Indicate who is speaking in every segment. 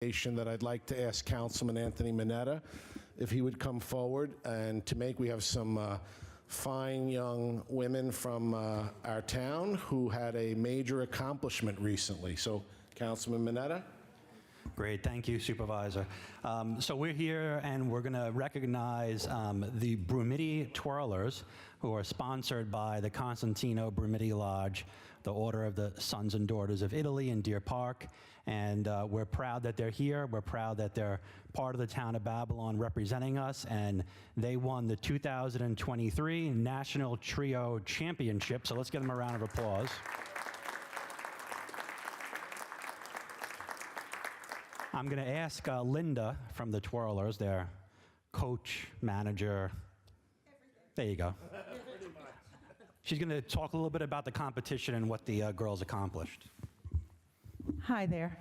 Speaker 1: that I'd like to ask Councilman Anthony Mineta if he would come forward and to make. We have some fine young women from our town who had a major accomplishment recently. So, Councilman Mineta.
Speaker 2: Great, thank you, Supervisor. So we're here and we're going to recognize the Brumidi Twirlers, who are sponsored by the Constantino Brumidi Lodge, the Order of the Sons and Daughters of Italy in Deer Park. And we're proud that they're here. We're proud that they're part of the town of Babylon representing us. And they won the 2023 National Trio Championship. So let's give them a round of applause. I'm going to ask Linda from the Twirlers, their coach, manager. There you go. She's going to talk a little bit about the competition and what the girls accomplished.
Speaker 3: Hi there.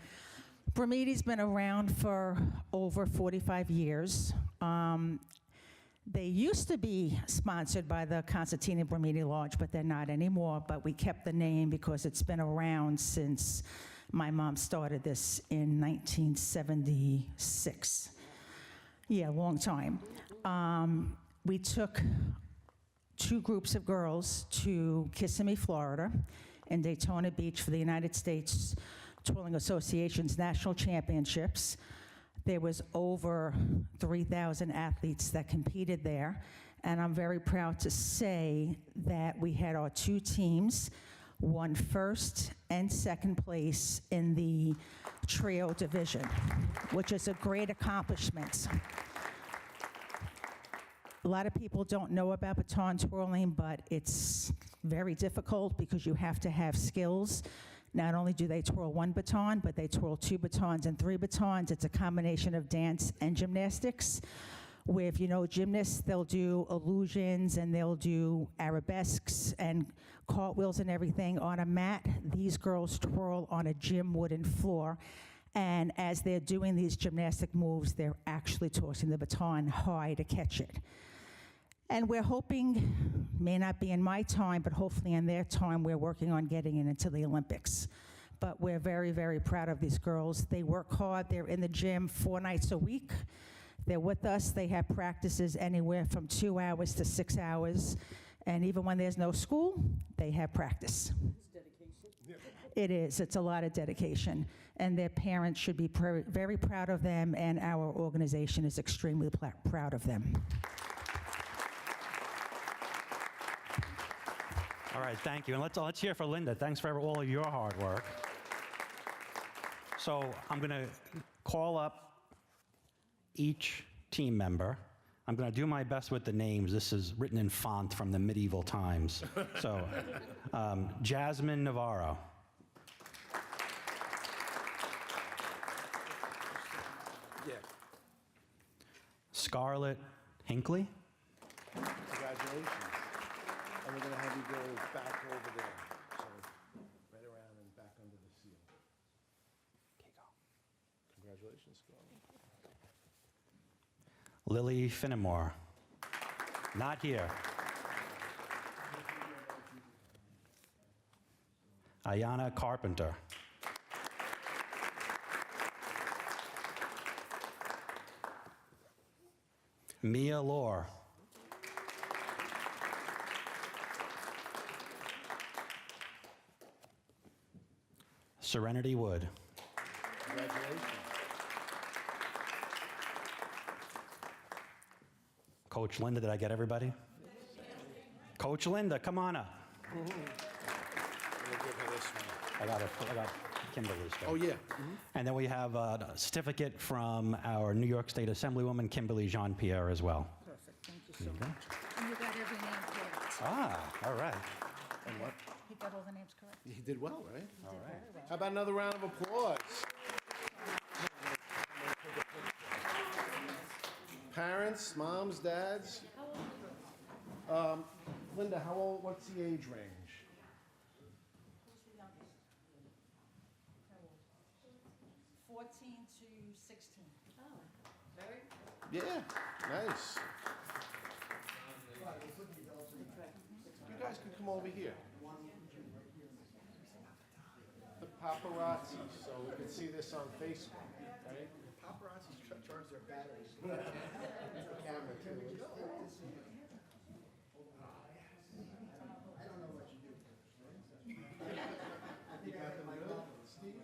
Speaker 3: Brumidi's been around for over 45 years. They used to be sponsored by the Constantino Brumidi Lodge, but they're not anymore. But we kept the name because it's been around since my mom started this in 1976. Yeah, long time. We took two groups of girls to Kissimmee, Florida, and Daytona Beach for the United States Twirling Association's National Championships. There was over 3,000 athletes that competed there, and I'm very proud to say that we had our two teams won first and second place in the trio division, which is a great accomplishment. A lot of people don't know about baton twirling, but it's very difficult because you have to have skills. Not only do they twirl one baton, but they twirl two batons and three batons. It's a combination of dance and gymnastics, where if you know gymnasts, they'll do illusions and they'll do arabesques and cartwheels and everything on a mat. These girls twirl on a gym wooden floor. And as they're doing these gymnastic moves, they're actually tossing the baton high to catch it. And we're hoping, may not be in my time, but hopefully in their time, we're working on getting it into the Olympics. But we're very, very proud of these girls. They work hard. They're in the gym 4 nights a week. They're with us. They have practices anywhere from 2 hours to 6 hours. And even when there's no school, they have practice.
Speaker 4: It's dedication.
Speaker 3: It is. It's a lot of dedication. And their parents should be very proud of them, and our organization is extremely proud of them.
Speaker 2: All right, thank you. And let's hear for Linda. Thanks for all of your hard work. So I'm going to call up each team member. I'm going to do my best with the names. This is written in font from the medieval times. So, Jasmine Navarro.
Speaker 1: Yeah.
Speaker 2: Scarlett Hinckley.
Speaker 1: Congratulations. And we're going to have you go back over there. So, right around and back under the seal.
Speaker 2: Okay, go.
Speaker 1: Congratulations, Scarlett.
Speaker 2: Lily Finnemore. Not here. Ayana Carpenter. Mia Lohr. Serenity Wood.
Speaker 1: Congratulations.
Speaker 2: Coach Linda, did I get everybody? Coach Linda, come on up.
Speaker 1: Let me give her this one.
Speaker 2: I got Kimberly's.
Speaker 1: Oh, yeah.
Speaker 2: And then we have a certificate from our New York State Assemblywoman, Kimberly Jean-Pierre, as well.
Speaker 3: Perfect. Thank you so much. And you got every name correct.
Speaker 2: Ah, all right.
Speaker 1: And what?
Speaker 3: He got all the names correct.
Speaker 1: He did well, right?
Speaker 3: All right.
Speaker 1: How about another round of applause? Parents, moms, dads. Linda, how old? What's the age range?
Speaker 3: Who's the youngest? How old? 14 to 16.
Speaker 4: Oh, very.
Speaker 1: Yeah, nice. You guys can come over here. The paparazzi, so we can see this on Facebook.
Speaker 5: Paparazzi charge their batteries. Camera too. I don't know what you do. You got them good? Steve?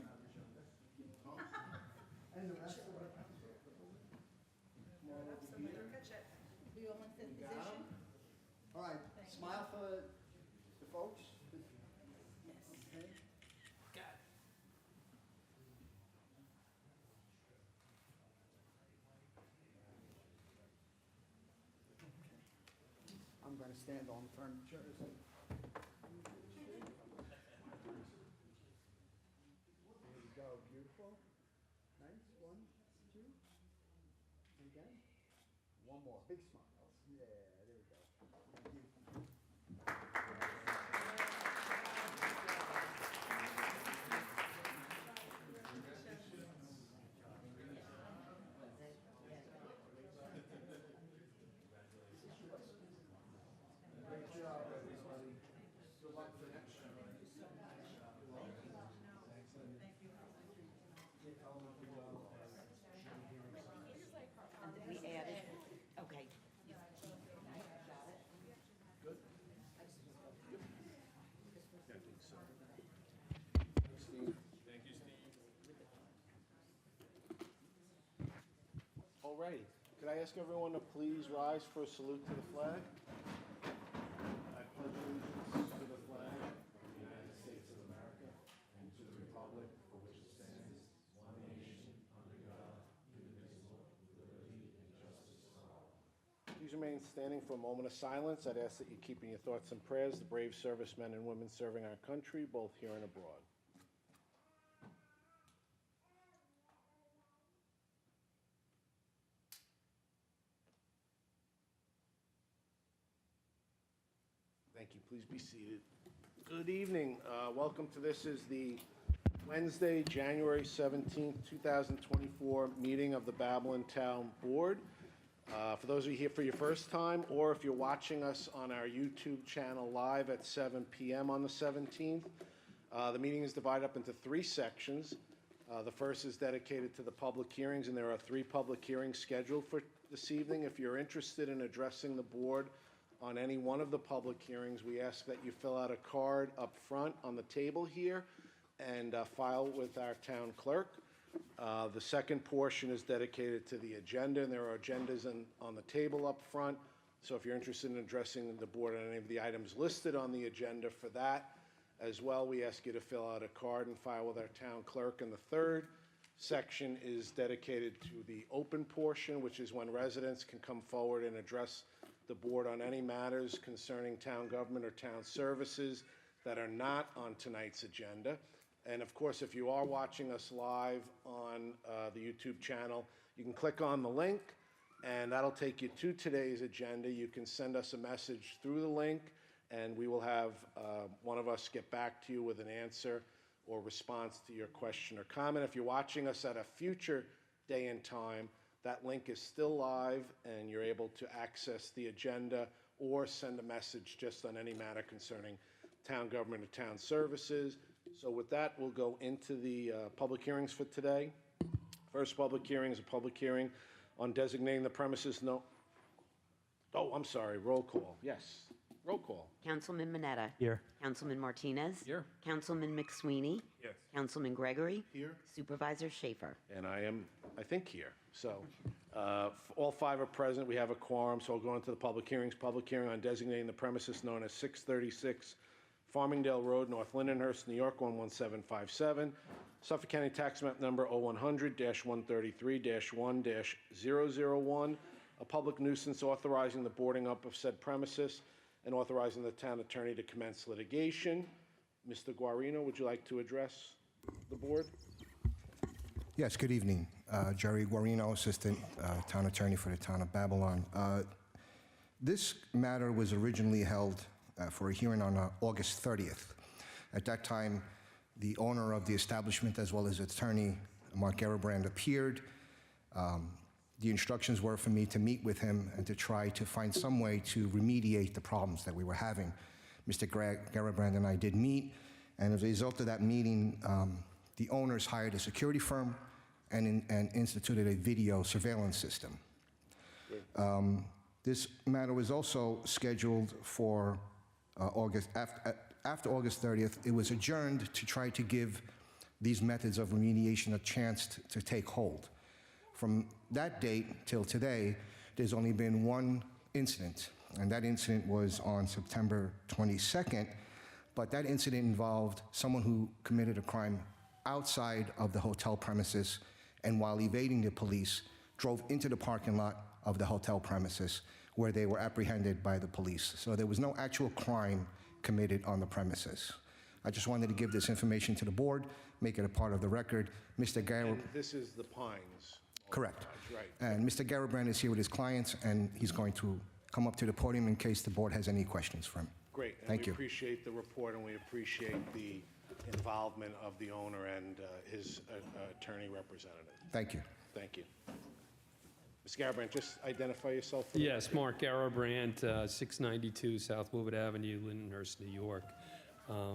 Speaker 5: And the rest of it.
Speaker 3: We all in fifth
Speaker 5: You got 'em? All right, smile for the folks. Okay. I'm gonna stand on the furniture. There you go, beautiful. Nice, 1, 2. And again, one more, big smiles. Yeah, there we go. Thank you. Great job, everybody. Good luck for next year.
Speaker 4: We added, okay.
Speaker 1: All righty. Could I ask everyone to please rise for a salute to the flag? I pledge allegiance to the flag of the United States of America and to the republic for which it stands, one nation, under God, indivisible, with liberty and justice for all. Please remain standing for a moment of silence. I'd ask that you keep in your thoughts and prayers the brave servicemen and women serving our country, both here and abroad. Thank you. Please be seated. Good evening. Welcome to this is the Wednesday, January 17th, 2024 meeting of the Babylon Town Board. For those of you here for your first time, or if you're watching us on our YouTube channel live at 7 p.m. on the 17th, the meeting is divided up into 3 sections. The first is dedicated to the public hearings, and there are 3 public hearings scheduled for this evening. If you're interested in addressing the board on any one of the public hearings, we ask that you fill out a card up front on the table here and file with our town clerk. The second portion is dedicated to the agenda, and there are agendas on the table up front. So if you're interested in addressing the board on any of the items listed on the agenda for that as well, we ask you to fill out a card and file with our town clerk. And the third section is dedicated to the open portion, which is when residents can come forward and address the board on any matters concerning town government or town services that are not on tonight's agenda. And of course, if you are watching us live on the YouTube channel, you can click on the link and that'll take you to today's agenda. You can send us a message through the link and we will have one of us get back to you with an answer or response to your question or comment. If you're watching us at a future day and time, that link is still live and you're able to access the agenda or send a message just on any matter concerning town government or town services. So with that, we'll go into the public hearings for today. First public hearing is a public hearing on designating the premises. I'm sorry, roll call. Yes, roll call.
Speaker 4: Councilman Mineta.
Speaker 2: Here.
Speaker 4: Councilman Martinez.
Speaker 1: Here.
Speaker 4: Councilman McSweeney.
Speaker 1: Yes.
Speaker 4: Councilman Gregory.
Speaker 1: Here.
Speaker 4: Supervisor Schaefer.
Speaker 1: And I am, I think, here. So all 5 are present. We have a quorum, so I'll go into the public hearings. Public hearing on designating the premises known as 636 Farmingdale Road, North Lindenhurst, New York, 11757. Suffolk County Tax Map Number 0100-133-1-001. A public nuisance authorizing the boarding up of said premises and authorizing the town attorney to commence litigation. Mr. Guarino, would you like to address the board?
Speaker 6: Yes, good evening. Jerry Guarino, Assistant Town Attorney for the Town of Babylon. This matter was originally held for a hearing on August 30th. At that time, the owner of the establishment as well as attorney, Mark Garabrand, appeared. The instructions were for me to meet with him and to try to find some way to remediate the problems that we were having. Mr. Garabrand and I did meet, and as a result of that meeting, the owners hired a security firm and instituted a video surveillance system. This matter was also scheduled for after August 30th. It was adjourned to try to give these methods of remediation a chance to take hold. From that date till today, there's only been one incident, and that incident was on September 22nd, but that incident involved someone who committed a crime outside of the hotel premises, and while evading the police, drove into the parking lot of the hotel premises, where they were apprehended by the police. So there was no actual crime committed on the premises. I just wanted to give this information to the board, make it a part of the record. Mr. Garrett,
Speaker 1: And this is the Pines.
Speaker 6: correct.
Speaker 1: Right.
Speaker 6: And Mr. Garabrand is here with his clients, and he's going to come up to the podium in case the board has any questions for him.
Speaker 1: Great. And
Speaker 6: Thank
Speaker 1: we
Speaker 6: you.
Speaker 1: appreciate the report, and we appreciate the involvement of the owner and his attorney representative.
Speaker 6: Thank you.
Speaker 1: Thank you. Ms. Garabrandt, just identify yourself. For the
Speaker 7: Yes, Mark Garabrandt, 692 South Woodward Avenue, Lindenhurst, New York,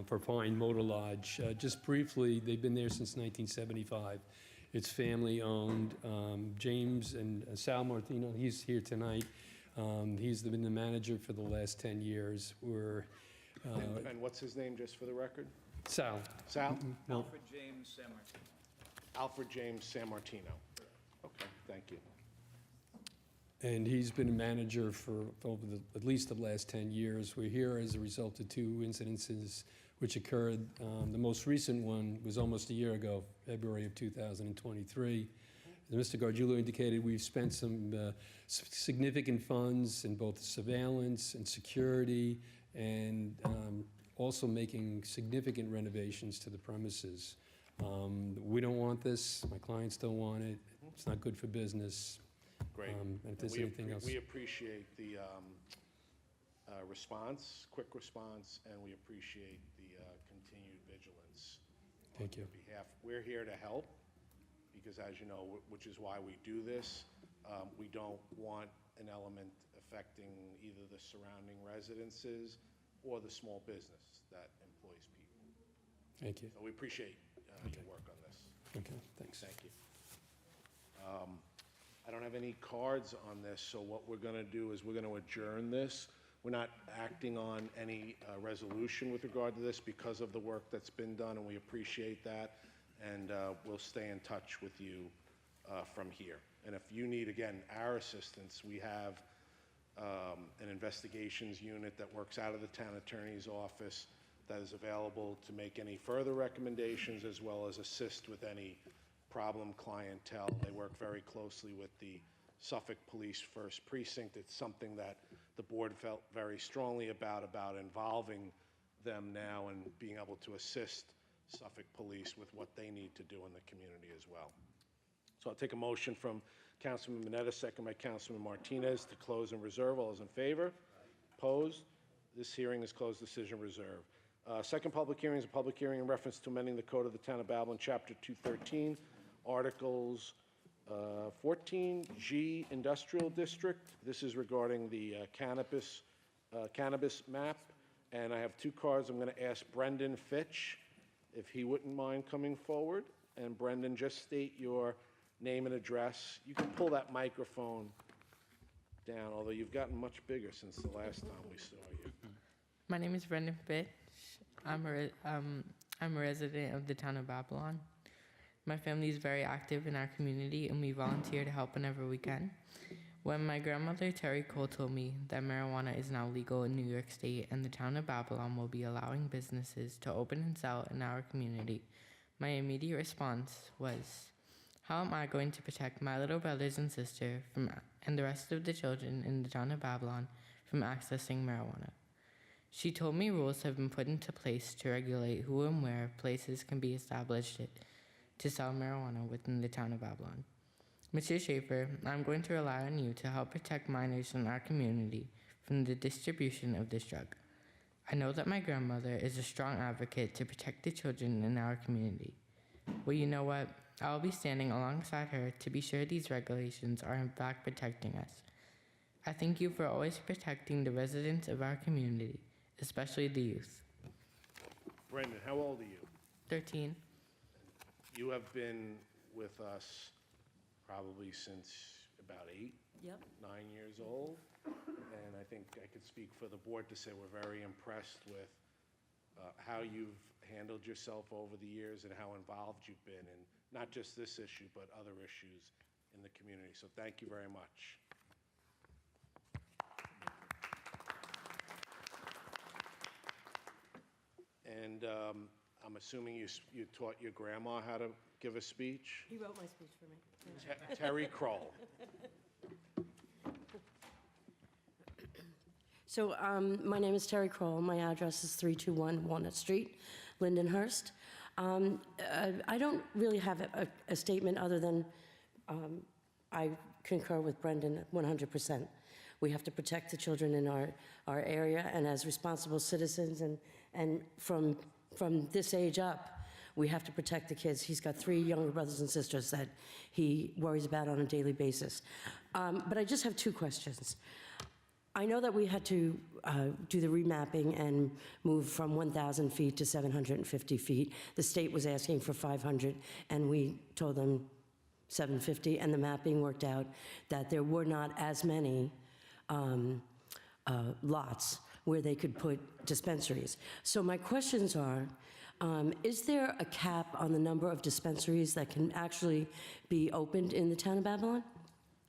Speaker 7: for Pine Motor Lodge. Just briefly, they've been there since 1975. It's family-owned. James and Sal Martino, he's here tonight. He's been the manager for the last 10 years.
Speaker 1: And what's his name, just for the record?
Speaker 7: Sal.
Speaker 1: Sal?
Speaker 7: No,
Speaker 1: Alfred James San Martino. Okay, thank you.
Speaker 7: and he's been a manager for over at least the last 10 years. We're here as a result of two incidences which occurred. The most recent one was almost a year ago, February of 2023. As Mr. Gargiulo indicated, we've spent some significant funds in both surveillance and security, and also making significant renovations to the premises. We don't want this. My clients don't want it. It's not good for business.
Speaker 1: Great.
Speaker 7: And if there's
Speaker 1: We
Speaker 7: anything else.
Speaker 1: We appreciate the response, quick response, and we appreciate the continued vigilance.
Speaker 7: Thank you.
Speaker 1: On your behalf. We're here to help, because as you know, which is why we do this, we don't want an element affecting either the surrounding residences or the small business that employs people.
Speaker 7: Thank you.
Speaker 1: So we appreciate your work on this.
Speaker 7: Okay, thanks.
Speaker 1: Thank you. I don't have any cards on this, so what we're going to do is we're going to adjourn this. We're not acting on any resolution with regard to this because of the work that's been done, and we appreciate that. And we'll stay in touch with you from here. And if you need, again, our assistance, we have an investigations unit that works out of the town attorney's office that is available to make any further recommendations, as well as assist with any problem clientele. They work very closely with the Suffolk Police First Precinct. It's something that the board felt very strongly about involving them now and being able to assist Suffolk Police with what they need to do in the community as well. So I'll take a motion from Councilman Mineta, second by Councilman Martinez, to close and reserve. All those in favor? Opposed? This hearing is closed, decision reserved. Second public hearing is a public hearing in reference to amending the Code of the Town of Babylon, Chapter 213, Articles 14G Industrial District. This is regarding the cannabis map. And I have two cards. I'm going to ask Brendan Fitch if he wouldn't mind coming forward. And Brendan, just state your name and address. You can pull that microphone down, although you've gotten much bigger since the last time we saw you.
Speaker 8: My name is Brendan Fitch. I'm a resident of the town of Babylon. My family is very active in our community, and we volunteer to help whenever we can. When my grandmother, Terry Cole, told me that marijuana is now legal in New York State and the town of Babylon will be allowing businesses to open and sell in our community, my immediate response was, how am I going to protect my little brothers and sister and the rest of the children in the town of Babylon from accessing marijuana? She told me rules have been put into place to regulate who and where places can be established to sell marijuana within the town of Babylon. Mr. Schaefer, I'm going to rely on you to help protect minors in our community from the distribution of this drug. I know that my grandmother is a strong advocate to protect the children in our community. Well, you know what? I'll be standing alongside her to be sure these regulations are in fact protecting us. I thank you for always protecting the residents of our community, especially the youth.
Speaker 1: Brendan, how old are you?
Speaker 8: 13.
Speaker 1: You have been with us probably since about 8,
Speaker 9: Yep.
Speaker 1: 9 years old. And I think I could speak for the board to say we're very impressed with how you've handled yourself over the years and how involved you've been in not just this issue, but other issues in the community. So thank you very much. And I'm assuming you taught your grandma how to give a speech?
Speaker 9: He wrote my speech for me.
Speaker 1: Terry Kroll.
Speaker 9: So my name is Terry Kroll. My address is 321 Walnut Street, Lindenhurst. I don't really have a statement other than I concur with Brendan 100%. We have to protect the children in our area, and as responsible citizens, and from this age up, we have to protect the kids. He's got 3 younger brothers and sisters that he worries about on a daily basis. But I just have 2 questions. I know that we had to do the remapping and move from 1,000 feet to 750 feet. The state was asking for 500, and we told them 750, and the mapping worked out that there were not as many lots where they could put dispensaries. So my questions are, is there a cap on the number of dispensaries that can actually be opened in the town of Babylon?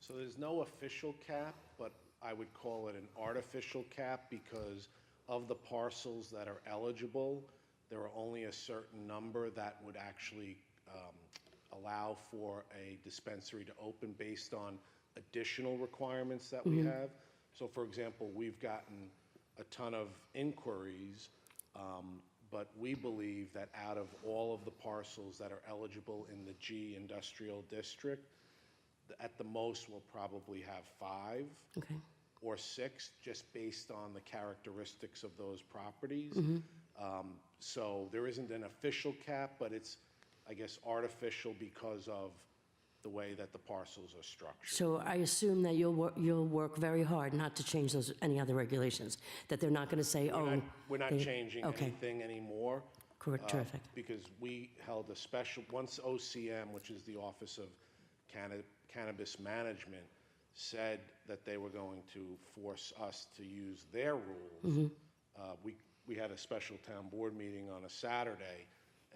Speaker 1: So there's no official cap, but I would call it an artificial cap because of the parcels that are eligible, there are only a certain number that would actually allow for a dispensary to open based on additional requirements that we have. So for example, we've gotten a ton of inquiries, but we believe that out of all of the parcels that are eligible in the G industrial district, at the most, we'll probably have 5
Speaker 9: Okay.
Speaker 1: or 6, just based on the characteristics of those properties. So there isn't an official cap, but it's, I guess, artificial because of the way that the parcels are structured.
Speaker 9: So I assume that you'll work very hard not to change any other regulations, that they're not going to say, oh...
Speaker 1: We're not
Speaker 9: they-
Speaker 1: changing
Speaker 9: okay.
Speaker 1: anything anymore.
Speaker 9: Correct, terrific.
Speaker 1: Because we held a special, once OCM, which is the Office of Cannabis Management, said that they were going to force us to use their rules, we had a special town board meeting on a Saturday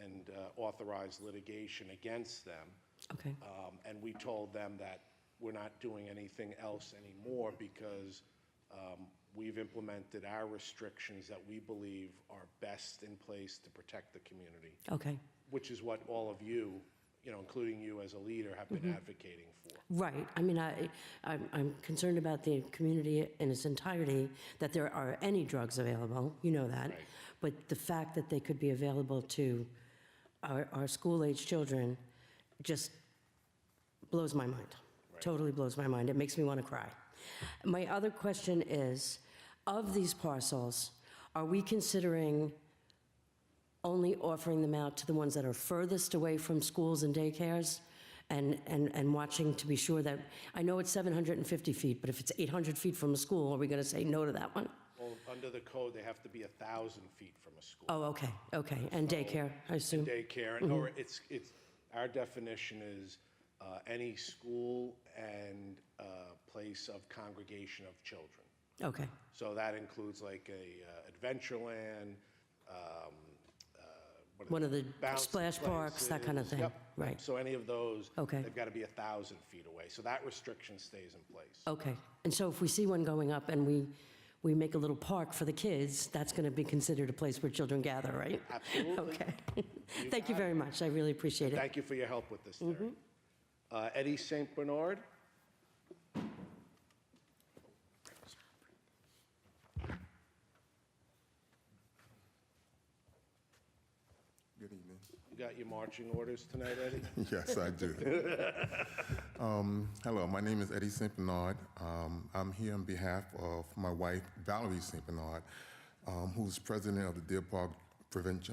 Speaker 1: and authorized litigation against them.
Speaker 9: Okay.
Speaker 1: And we told them that we're not doing anything else anymore because we've implemented our restrictions that we believe are best in place to protect the community,
Speaker 9: Okay.
Speaker 1: which is what all of you, including you as a leader, have been advocating for.
Speaker 9: Right. I mean, I'm concerned about the community in its entirety, that there are any drugs available, you know that.
Speaker 1: Right.
Speaker 9: But the fact that they could be available to our school-age children just blows my mind.
Speaker 1: Right.
Speaker 9: Totally blows my mind. It makes me want to cry. My other question is, of these parcels, are we considering only offering them out to the ones that are furthest away from schools and daycares, and watching to be sure that, I know it's 750 feet, but if it's 800 feet from a school, are we going to say no to that one?
Speaker 1: Well, under the code, they have to be 1,000 feet from a school.
Speaker 9: Oh, okay, okay. And daycare, I assume?
Speaker 1: Daycare, or it's, our definition is any school and place of congregation of children.
Speaker 9: Okay,
Speaker 1: So that includes like a Adventureland, what are
Speaker 9: one of the
Speaker 1: bounce
Speaker 9: splash parks, that kind of
Speaker 1: places.
Speaker 9: thing?
Speaker 1: Yep.
Speaker 9: Right,
Speaker 1: So any of those,
Speaker 9: Okay.
Speaker 1: they've got to be 1,000 feet away. So that restriction stays in place.
Speaker 9: okay. And so if we see one going up and we make a little park for the kids, that's going to be considered a place where children gather, right?
Speaker 1: Absolutely.
Speaker 9: Okay. Thank you very much. I really appreciate it.
Speaker 1: Thank you for your help with this, Terry. Eddie St. Bernard?
Speaker 10: Good evening.
Speaker 1: You got your marching orders tonight, Eddie?
Speaker 10: Yes, I do. Hello, my name is Eddie St. Bernard. I'm here on behalf of my wife, Valerie St. Bernard, who's president of the Deer Park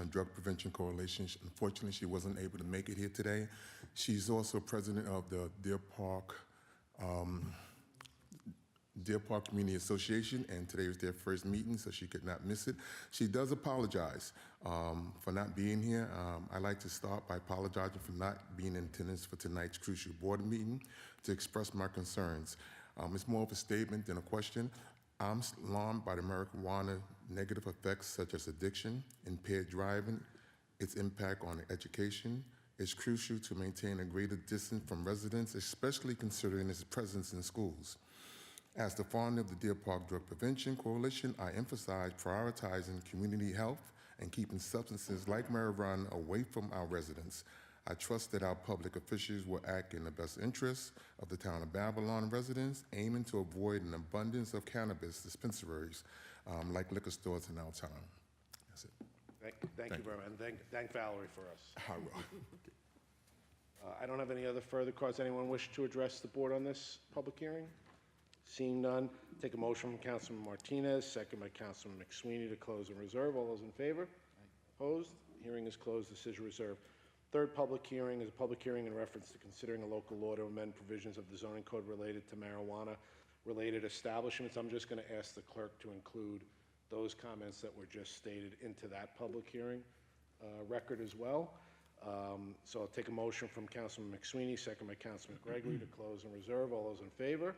Speaker 10: Drug Prevention Coalition. Unfortunately, she wasn't able to make it here today. She's also president of the Deer Park Deer Park Community Association, and today was their first meeting, so she could not miss it. She does apologize for not being here. I'd like to start by apologizing for not being in attendance for tonight's crucial board meeting to express my concerns. It's more of a statement than a question. I'm alarmed by the marijuana negative effects such as addiction, impaired driving, its impact on education. It's crucial to maintain a greater distance from residents, especially considering its presence in schools. As the founder of the Deer Park Drug Prevention Coalition, I emphasize prioritizing community health and keeping substances like marijuana away from our residents. I trust that our public officials will act in the best interests of the town of Babylon residents, aiming to avoid an abundance of cannabis dispensaries like liquor stores in our town. That's it.
Speaker 1: Thank you very much, and thank Valerie for us.
Speaker 10: I will.
Speaker 1: I don't have any other further cards. Anyone wish to address the board on this public hearing? Seeing none, take a motion from Councilman Martinez, second by Councilman McSweeney to close and reserve. All those in favor? Opposed? Hearing is closed. Decision reserved. Third public hearing is a public hearing in reference to considering a local law to amend provisions of the zoning code related to marijuana-related establishments. I'm just going to ask the clerk to include those comments that were just stated into that public hearing record as well. So I'll take a motion from Councilman McSweeney, second by Councilman Gregory to close and reserve. All those in favor?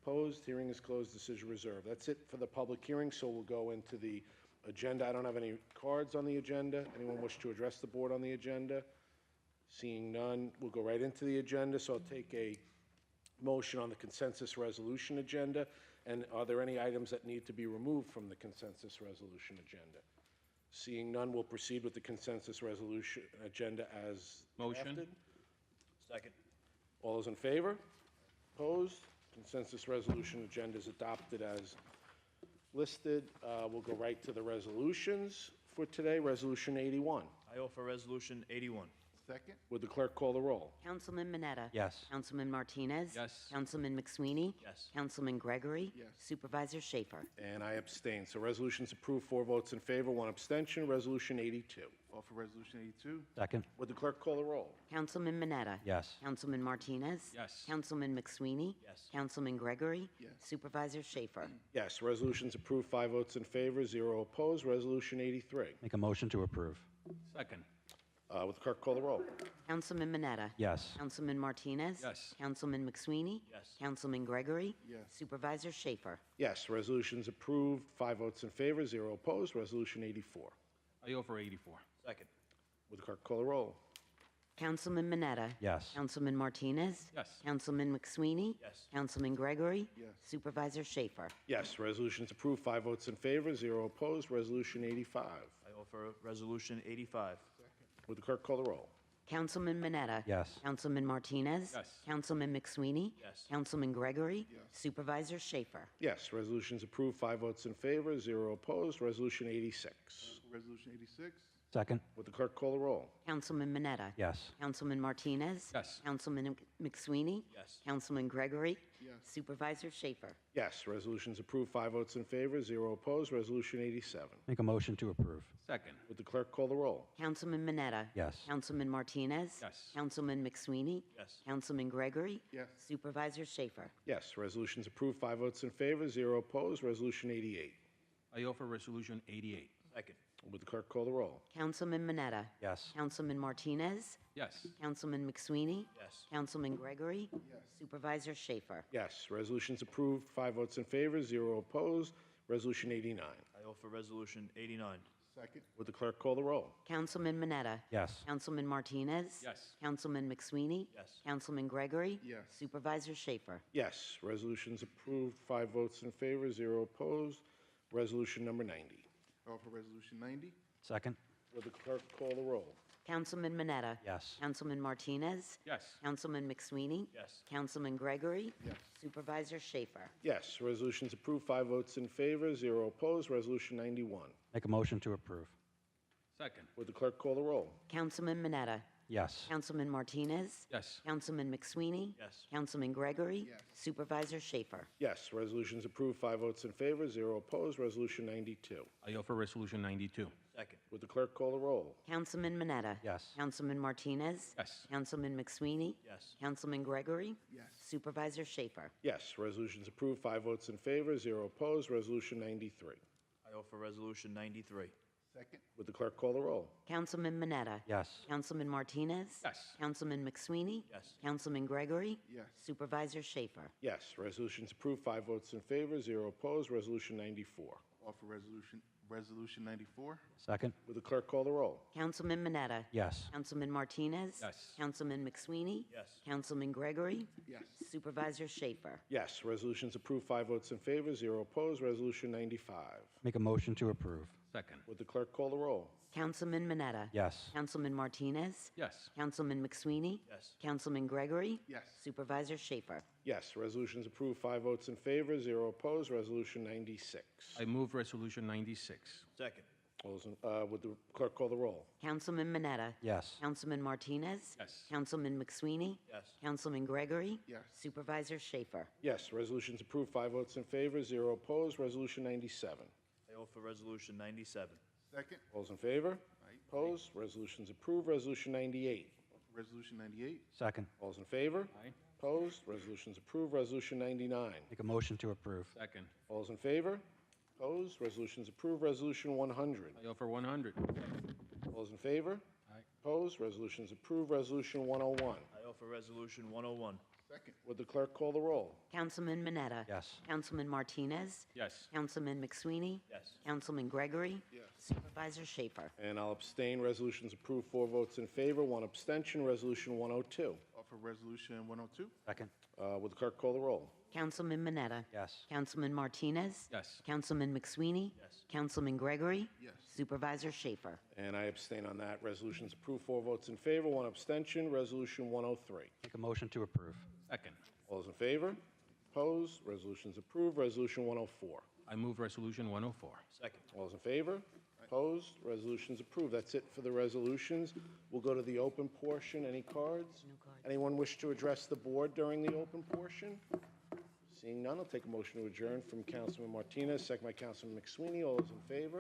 Speaker 1: Opposed? Hearing is closed. Decision reserved. That's it for the public hearing, so we'll go into the agenda. I don't have any cards on the agenda. Anyone wish to address the board on the agenda? Seeing none, we'll go right into the agenda. So I'll take a motion on the consensus resolution agenda. And are there any items that need to be removed from the consensus resolution agenda? Seeing none, we'll proceed with the consensus resolution agenda as drafted.
Speaker 11: Second.
Speaker 1: All those in favor? Opposed? Consensus resolution agenda is adopted as listed. We'll go right to the resolutions for today. Resolution 81.
Speaker 11: I offer Resolution 81.
Speaker 5: Second?
Speaker 1: Would the clerk call the roll?
Speaker 4: Councilman Mineta?
Speaker 2: Yes.
Speaker 4: Councilman Martinez?
Speaker 11: Yes.
Speaker 4: Councilman McSweeney?
Speaker 11: Yes.
Speaker 4: Councilman Gregory?
Speaker 5: Yes.
Speaker 4: Supervisor Schaefer?
Speaker 1: And I abstain. So resolution's approved, 4 votes in favor, 1 abstention. Resolution 82.
Speaker 5: Offer Resolution 82.
Speaker 2: Second.
Speaker 1: Would the clerk call the roll?
Speaker 4: Councilman Mineta?
Speaker 2: Yes.
Speaker 4: Councilman Martinez?
Speaker 11: Yes.
Speaker 4: Councilman McSweeney?
Speaker 11: Yes.
Speaker 4: Councilman Gregory?
Speaker 5: Yes.
Speaker 4: Supervisor Schaefer?
Speaker 1: Yes, resolution's approved, 5 votes in favor, 0 opposed. Resolution 83.
Speaker 2: Make a motion to approve.
Speaker 11: Second.
Speaker 1: Would the clerk call the roll?
Speaker 4: Councilman Mineta?
Speaker 2: Yes.
Speaker 4: Councilman Martinez?
Speaker 11: Yes.
Speaker 4: Councilman McSweeney?
Speaker 11: Yes.
Speaker 4: Councilman Gregory?
Speaker 5: Yes.
Speaker 4: Supervisor Schaefer?
Speaker 1: Yes, resolution's approved, 5 votes in favor, 0 opposed. Resolution 84.
Speaker 11: I offer 84. Second.
Speaker 1: Would the clerk call the roll?
Speaker 4: Councilman Mineta?
Speaker 2: Yes.
Speaker 4: Councilman Martinez?
Speaker 11: Yes.
Speaker 4: Councilman McSweeney?
Speaker 11: Yes.
Speaker 4: Councilman Gregory?
Speaker 5: Yes.
Speaker 4: Supervisor Schaefer?
Speaker 1: Yes, resolution's approved, 5 votes in favor, 0 opposed. Resolution 85.
Speaker 11: I offer Resolution 85.
Speaker 1: Would the clerk call the roll?
Speaker 4: Councilman Mineta?
Speaker 2: Yes.
Speaker 4: Councilman Martinez?
Speaker 11: Yes.
Speaker 4: Councilman McSweeney?
Speaker 11: Yes.
Speaker 4: Councilman Gregory?
Speaker 5: Yes.
Speaker 4: Supervisor Schaefer?
Speaker 1: Yes, resolution's approved, 5 votes in favor, 0 opposed. Resolution 86.
Speaker 5: Resolution 86.
Speaker 2: Second.
Speaker 1: Would the clerk call the roll?
Speaker 4: Councilman Mineta?
Speaker 2: Yes.
Speaker 4: Councilman Martinez?
Speaker 11: Yes.
Speaker 4: Councilman McSweeney?
Speaker 11: Yes.
Speaker 4: Councilman Gregory?
Speaker 5: Yes.
Speaker 4: Supervisor Schaefer?
Speaker 1: Yes, resolution's approved, 5 votes in favor, 0 opposed. Resolution 87.
Speaker 2: Make a motion to approve.
Speaker 11: Second.
Speaker 1: Would the clerk call the roll?
Speaker 4: Councilman Mineta?
Speaker 2: Yes.
Speaker 4: Councilman Martinez?
Speaker 11: Yes.
Speaker 4: Councilman McSweeney?
Speaker 11: Yes.
Speaker 4: Councilman Gregory?
Speaker 5: Yes.
Speaker 4: Supervisor Schaefer?
Speaker 1: Yes, resolution's approved, 5 votes in favor, 0 opposed. Resolution 88.
Speaker 11: I offer Resolution 88. Second.
Speaker 1: Would the clerk call the roll?
Speaker 4: Councilman Mineta?
Speaker 2: Yes.
Speaker 4: Councilman Martinez?
Speaker 11: Yes.
Speaker 4: Councilman McSweeney?
Speaker 11: Yes.
Speaker 4: Councilman Gregory?
Speaker 5: Yes.
Speaker 4: Supervisor Schaefer?
Speaker 1: Yes, resolution's approved, 5 votes in favor, 0 opposed. Resolution 89.
Speaker 11: I offer Resolution 89.
Speaker 5: Second.
Speaker 1: Would the clerk call the roll?
Speaker 4: Councilman Mineta?
Speaker 2: Yes.
Speaker 4: Councilman Martinez?
Speaker 11: Yes.
Speaker 4: Councilman McSweeney?
Speaker 11: Yes.
Speaker 4: Councilman Gregory?
Speaker 5: Yes.
Speaker 4: Supervisor Schaefer?
Speaker 1: Yes, resolution's approved, 5 votes in favor, 0 opposed. Resolution number 90.
Speaker 5: Offer Resolution 90.
Speaker 2: Second.
Speaker 1: Would the clerk call the roll?
Speaker 4: Councilman Mineta?
Speaker 2: Yes.
Speaker 4: Councilman Martinez?
Speaker 11: Yes.
Speaker 4: Councilman McSweeney?
Speaker 11: Yes.
Speaker 4: Councilman Gregory?
Speaker 5: Yes.
Speaker 4: Supervisor Schaefer?
Speaker 1: Yes, resolution's approved, 5 votes in favor, 0 opposed. Resolution 91.
Speaker 2: Make a motion to approve.
Speaker 11: Second.
Speaker 1: Would the clerk call the roll?
Speaker 4: Councilman Mineta?
Speaker 2: Yes.
Speaker 4: Councilman Martinez?
Speaker 7: Yes.
Speaker 4: Councilman McSweeney?
Speaker 11: Yes.
Speaker 4: Councilman Gregory?
Speaker 5: Yes.
Speaker 4: Supervisor Schaefer?
Speaker 1: Yes, resolution's approved, 5 votes in favor, 0 opposed. Resolution 92.
Speaker 11: I offer Resolution 92. Second.
Speaker 1: Would the clerk call the roll?
Speaker 4: Councilman Mineta?
Speaker 2: Yes.
Speaker 4: Councilman Martinez?
Speaker 7: Yes.
Speaker 4: Councilman McSweeney?
Speaker 11: Yes.
Speaker 4: Councilman Gregory?
Speaker 5: Yes.
Speaker 4: Supervisor Schaefer?
Speaker 1: Yes, resolution's approved, 5 votes in favor, 0 opposed. Resolution 93.
Speaker 11: I offer Resolution 93.
Speaker 5: Second.
Speaker 1: Would the clerk call the roll?
Speaker 4: Councilman Mineta?
Speaker 2: Yes.
Speaker 4: Councilman Martinez?
Speaker 7: Yes.
Speaker 4: Councilman McSweeney?
Speaker 11: Yes.
Speaker 4: Councilman Gregory?
Speaker 5: Yes.
Speaker 4: Supervisor Schaefer?
Speaker 1: Yes, resolution's approved, 5 votes in favor, 0 opposed. Resolution 94.
Speaker 10: Offer Resolution 94.
Speaker 2: Second.
Speaker 1: Would the clerk call the roll?
Speaker 4: Councilman Mineta?
Speaker 2: Yes.
Speaker 4: Councilman Martinez?
Speaker 7: Yes.
Speaker 4: Councilman McSweeney?
Speaker 11: Yes.
Speaker 4: Councilman Gregory?
Speaker 5: Yes.
Speaker 4: Supervisor Schaefer?
Speaker 1: Yes, resolution's approved, 5 votes in favor, 0 opposed. Resolution 95.
Speaker 2: Make a motion to approve.
Speaker 7: Second.
Speaker 1: Would the clerk call the roll?
Speaker 4: Councilman Mineta?
Speaker 2: Yes.
Speaker 4: Councilman Martinez?
Speaker 7: Yes.
Speaker 4: Councilman McSweeney?
Speaker 11: Yes.
Speaker 4: Councilman Gregory?
Speaker 5: Yes.
Speaker 4: Supervisor Schaefer?
Speaker 1: Yes, resolution's approved, 5 votes in favor, 0 opposed. Resolution 96.
Speaker 7: I move Resolution 96.
Speaker 11: Second.
Speaker 1: Would the clerk call the roll?
Speaker 4: Councilman Mineta?
Speaker 2: Yes.
Speaker 4: Councilman Martinez?
Speaker 7: Yes.
Speaker 4: Councilman McSweeney?
Speaker 11: Yes.
Speaker 4: Councilman Gregory?
Speaker 5: Yes.
Speaker 4: Supervisor Schaefer?
Speaker 1: Yes, resolution's approved, 5 votes in favor, 0 opposed. Resolution 97.
Speaker 11: I offer Resolution 97.
Speaker 5: Second.
Speaker 1: All those in favor?
Speaker 10: Aye.
Speaker 1: Opposed? Resolution's approved. Resolution 98.
Speaker 10: Resolution 98.
Speaker 2: Second.
Speaker 1: All those in favor?
Speaker 7: Aye.
Speaker 1: Opposed? Resolution's approved. Resolution 99.
Speaker 2: Make a motion to approve.
Speaker 7: Second.
Speaker 1: All those in favor? Opposed? Resolution's approved. Resolution 100.
Speaker 7: I offer 100.
Speaker 1: All those in favor?
Speaker 7: Aye.
Speaker 1: Opposed? Resolution's approved. Resolution 101.
Speaker 11: I offer Resolution 101.
Speaker 5: Second.
Speaker 1: Would the clerk call the roll?
Speaker 4: Councilman Mineta?
Speaker 2: Yes.
Speaker 4: Councilman Martinez?
Speaker 7: Yes.
Speaker 4: Councilman McSweeney?
Speaker 11: Yes.
Speaker 4: Councilman Gregory?
Speaker 5: Yes.
Speaker 4: Supervisor Schaefer?
Speaker 1: And I'll abstain. Resolution's approved. 4 votes in favor, 1 abstention. Resolution 102.
Speaker 10: Offer Resolution 102.
Speaker 2: Second.
Speaker 1: Would the clerk call the roll?
Speaker 4: Councilman Mineta?
Speaker 2: Yes.
Speaker 4: Councilman Martinez?
Speaker 7: Yes.
Speaker 4: Councilman McSweeney?
Speaker 11: Yes.
Speaker 4: Councilman Gregory?
Speaker 5: Yes.
Speaker 4: Supervisor Schaefer?
Speaker 1: And I abstain on that. Resolution's approved. 4 votes in favor, 1 abstention. Resolution 103.
Speaker 2: Make a motion to approve.
Speaker 7: Second.
Speaker 1: All those in favor? Opposed? Resolution's approved. Resolution 104.
Speaker 7: I move Resolution 104.
Speaker 11: Second.
Speaker 1: All those in favor? Opposed? Resolution's approved. That's it for the resolutions. We'll go to the open portion. Any cards?
Speaker 4: No cards.
Speaker 1: Anyone wish to address the board during the open portion? Seeing none, I'll take a motion to adjourn from Councilman Martinez, second by Councilman McSweeney. All those in favor?